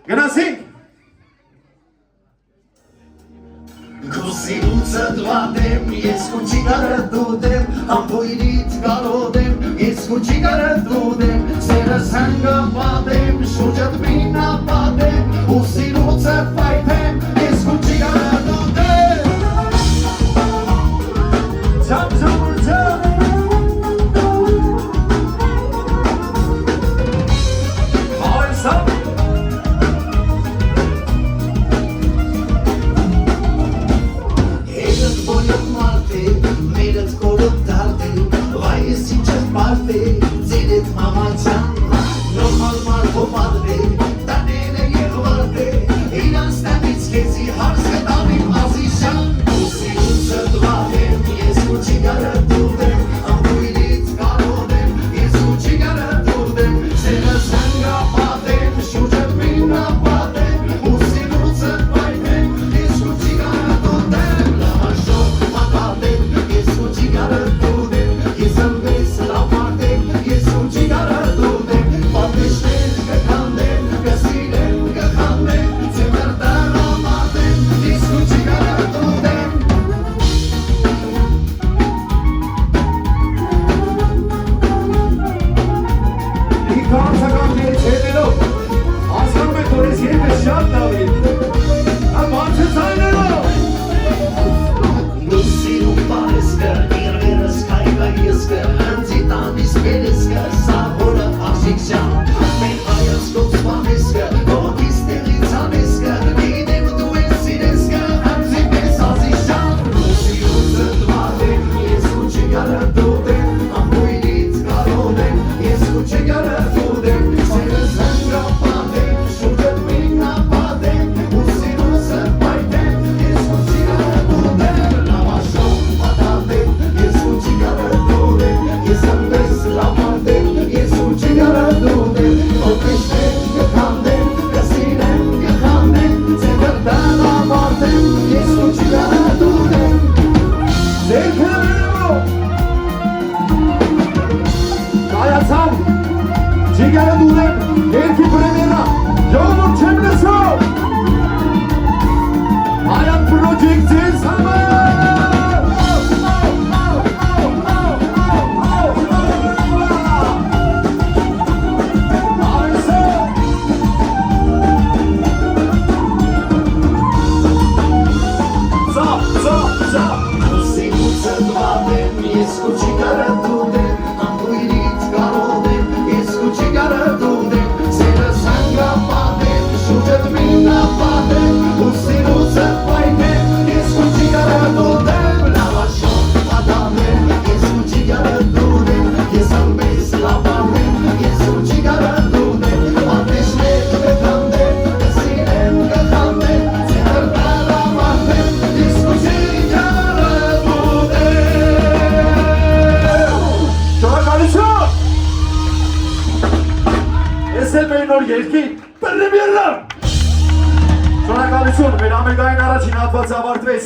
Գնացինք։ Քուսիուցը դվանեմ, ես քուչի կարը դուդեմ, ամբույրիտ կարոդեմ, ես քուչի կարը դուդեմ, սերս հանգը պատեմ, շուրջըտ մինա պատեմ, ուսիրուցը պայթեմ, ես քուչի կարը դուդեմ։ Չապ ժամուր չապ։ Հայսապ։ Ջիգարը դուրեմ, երկի պրեմիերա, ժողովուրդ չեմ լսում։ Հայան պրոջեկտ ձեզ համար։ Երկի պրեմիերներ։ Շնորհակալություն, մեր ամերիկային առաջին հատվածը ավարտվեց։